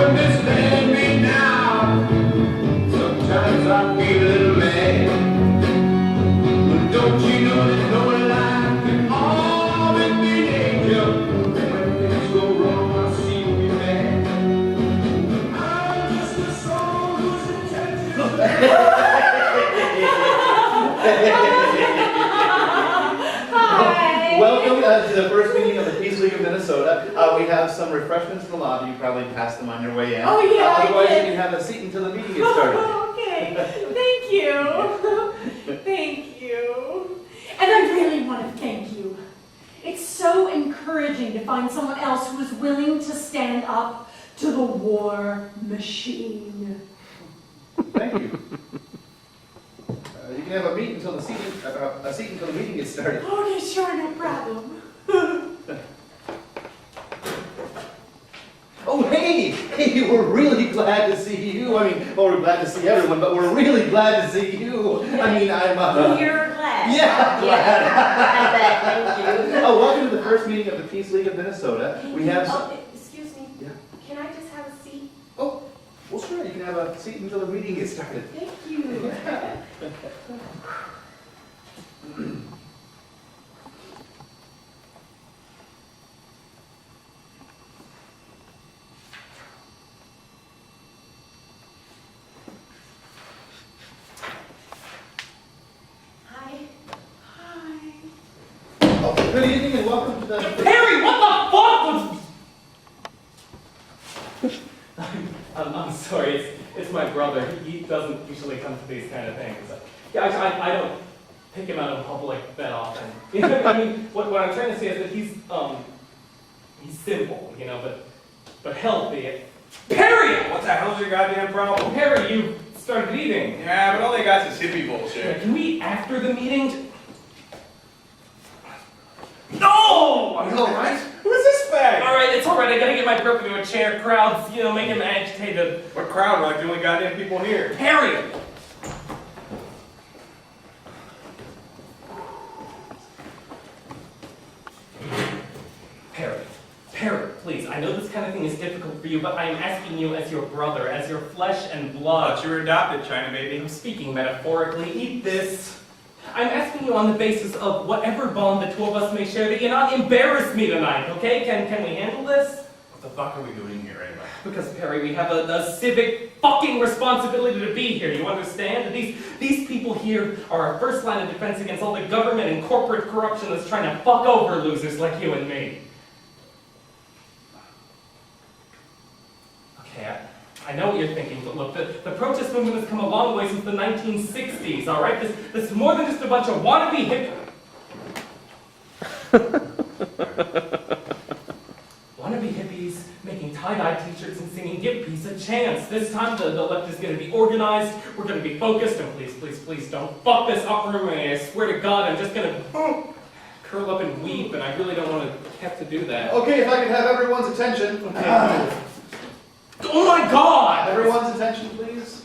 understand me now. Sometimes I feel a little mad. But don't you know that no life can always be an angel? When things go wrong, I see you mad. I'm just a soul whose intentions. Hi. Welcome to the first meeting of the Peace League of Minnesota. We have some refreshments in the lobby. You probably passed them on your way in. Oh, yeah, I Otherwise, did. you can have a seat until the meeting gets started. Okay, thank you. Thank you. And I really want to thank you. It's so encouraging to find someone else who is willing to stand up to the war machine. Thank you. You can have a seat until the meeting gets started. Okay, sure, no problem. Oh, hey, we're really glad to see you. I mean, well, we're glad to see everyone, but we're really glad to see you. I mean, I'm, You're glad. Yeah, glad. I bet, thank you. Oh, welcome to the first meeting of the Peace League of Minnesota. We have some... Oh, excuse me. Yeah. Can I just have a seat? Oh, well, sure, you can have a seat until the meeting gets started. Thank you. Hi. Hi. Oh, good evening and welcome to the... Perry, what the fuck was... I'm sorry, it's my brother. He doesn't usually come to these kind of things. Yeah, I don't pick him out in public that often. You know, I mean, what I'm trying to say is that he's simple, you know, but healthy. Perry! What the hell's your goddamn problem? Perry, you started eating. Yeah, but all they got is hippie bullshit. Can we eat after the meeting? No! Are you all right? Who is this fag? Alright, it's alright. I gotta get my brother to a chair. Crowds, you know, make him agitated. What crowd? We're like the only goddamn people here. Perry! Perry, please, I know this kind of thing is difficult for you, but I am asking you as your brother, as your flesh and blood. Thought you were adopted, China baby. I'm speaking metaphorically. Eat this. I'm asking you on the basis of whatever bond the two of us may share that you not embarrass me tonight, okay? Can we handle this? What the fuck are we doing here anyway? Because, Perry, we have a civic fucking responsibility to be here, you understand? These people here are our first line of defense against all the government and corporate corruption that's trying to fuck over losers like you and me. Okay, I know what you're thinking, but look, the protest movement has come a long way since the 1960s, all right? This is more than just a bunch of wannabe wannabe hippies making tie-dye t-shirts and singing "Give Peace a Chance." This time the left is going to be organized, we're going to be focused, and please don't fuck this up for me. I swear to God, I'm just going to curl up and weep, and I really don't want to have to do that. Okay, if I could have everyone's attention. Oh my God! Everyone's attention, please.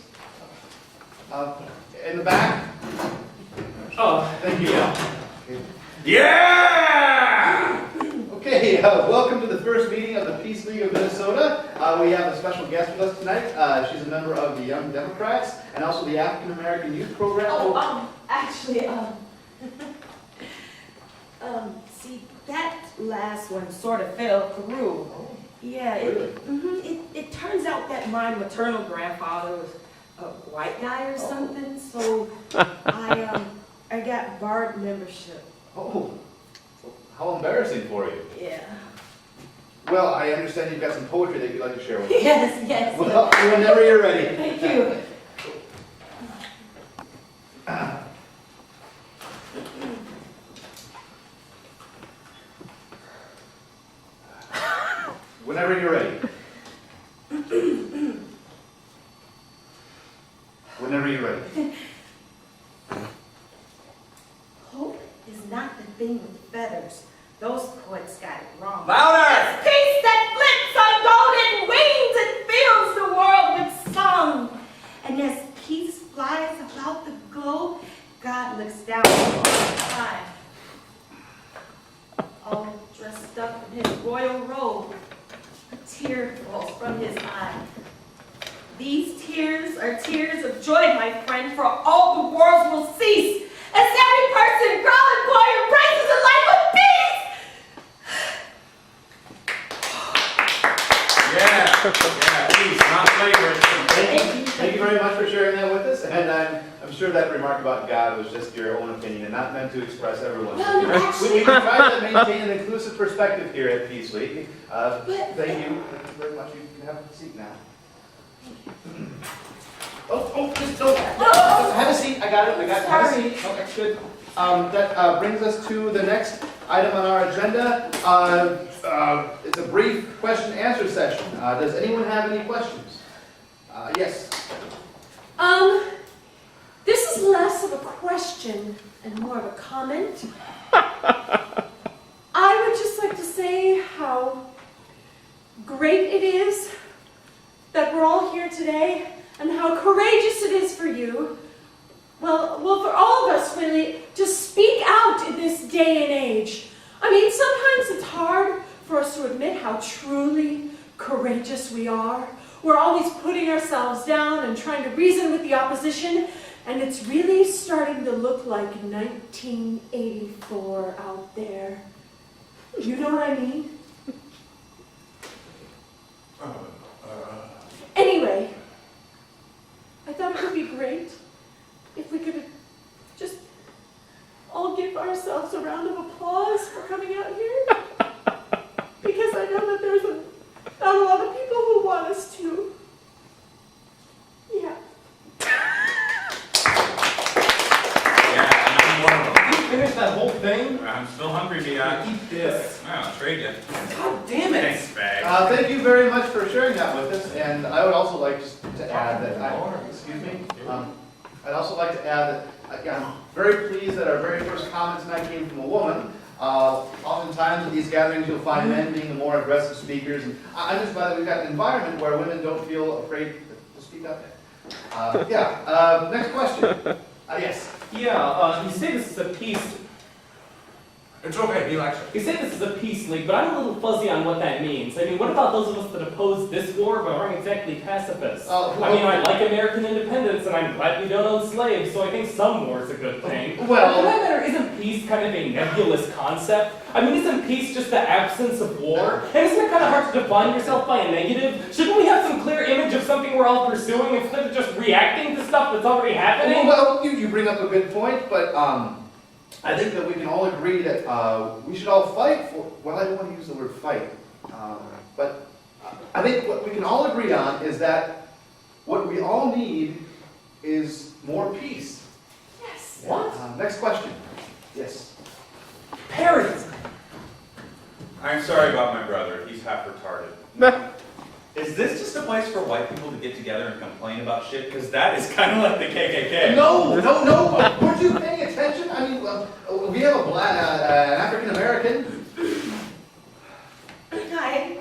In the back. Oh, Thank you. yeah. Yeah! Okay, welcome to the first meeting of the Peace League of Minnesota. We have a special guest with us tonight. She's a member of the Young Democrats and also the African American Youth Program. Actually, see, that last one sort of fell through. Yeah, it turns out that my maternal grandfather was a white guy or something, so I got barred membership. Oh, how embarrassing for you. Yeah. Well, I understand you've got some poetry that you'd like to share with us. Yes. Well, whenever you're ready. Thank you. Whenever you're ready. Whenever you're ready. Hope is not the thing with feathers. Those poets got it wrong. Louder! It's peace that flits on golden wings and fills the world with song. And as peace flies about the globe, God looks down from the sky, all dressed up in his royal robe. A tear falls from his eye. These tears are tears of joy, my friend, for all the worlds will cease, as every person, girl and boy, embraces a life of peace! Yeah, please, not favorites. Thank you very much for sharing that with us, and I'm sure that remark about God was just your own opinion and not meant to express everyone's No, opinion. actually- We try to maintain an inclusive perspective here at Peace Week. Thank you very much. You can have a seat now. Just don't. Have a seat. I got it. Have a seat. Okay, good. That brings us to the next item on our agenda. It's a brief question-answer session. Does anyone have any questions? Yes. This is less of a question and more of a comment. I would just like to say how great it is that we're all here today and how courageous it is for you, well, for all of us really, to speak out in this day and age. I mean, sometimes it's hard for us to admit how truly courageous we are. We're always putting ourselves down and trying to reason with the opposition, and it's really starting to look like 1984 out there. You know what I mean? Anyway, I thought it would be great if we could just all give ourselves a round of applause for coming out here. Because I know that there's not a lot of people who want us to. Yeah. Yeah, and I'm one of them. You finished that whole thing? I'm still hungry, Mia. Eat this. I'll trade you. God damn it. Thanks, Bag. Thank you very much for sharing that with us, and I would also like just to add that I'd also like to add that I'm very pleased that our very first comment tonight came from a woman. Oftentimes at these gatherings you'll find men being the more aggressive speakers, and I'm just glad that we've got an environment where women don't feel afraid to speak up. Next question. Yes. Yeah, you say this is a peace. It's okay, be like You say this is a peace league, but I'm a little fuzzy on what that means. I mean, what about those of us that oppose this war but aren't exactly pacifists? I mean, I like American independence, and I'm glad we don't own slaves, so I think some war is a good thing. Well- For that matter, isn't peace kind of a nebulous concept? I mean, isn't peace just the absence of war? And isn't it kind of hard to define yourself by a negative? Shouldn't we have some clear image of something we're all pursuing instead of just reacting to stuff that's already happening? Well, you bring up a good point, but I think that we can all agree that we should all fight for, well, I don't want to use the word fight, but I think what we can all agree on is that what we all need is more peace. Yes. What? Next question. Yes. Perry! I'm sorry about my brother. He's half retarded. Is this just a place for white people to get together and complain about shit? Because that is kind of like the KKK. No. Weren't you paying attention? I mean, we have an African American. Okay.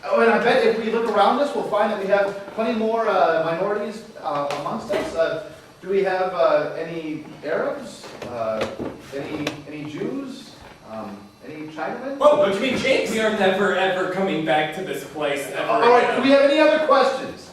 Oh, and I bet if we look around us, we'll find that we have plenty more minorities amongst us. Do we have any Arabs? Any Jews? Any Chinamen? Whoa, don't you mean Jinx? We are never, ever coming back to this place ever All right, again. do we have any other questions?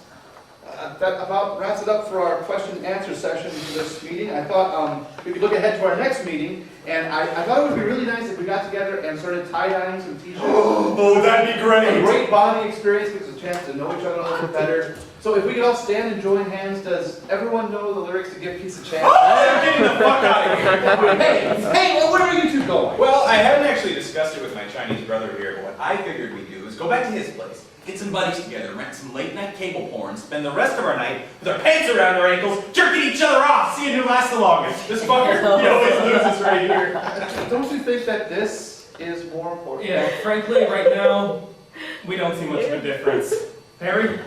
That about wraps it up for our question and answer session for this meeting. I thought we could look ahead to our next meeting, and I thought it would be really nice if we got together and started tie-dyeing some t-shirts. Oh, that'd be A great. great bonding experience, gives us a chance to know each other a little bit better. So if we could all stand and join hands, does everyone know the lyrics to Give Peace a Chance? I'm getting the fuck out of here. Hey, where are you two going? Well, I haven't actually discussed it with my Chinese brother here, but what I figured we'd do is go back to his place, get some buddies together, rent some late-night cable porn, spend the rest of our night with our pants around our ankles, jerking each other off, seeing who lasts the longest. This fucker, he always loses right here. Don't you think that this is more important? Yeah, frankly, right now, we don't see much of a difference. Perry?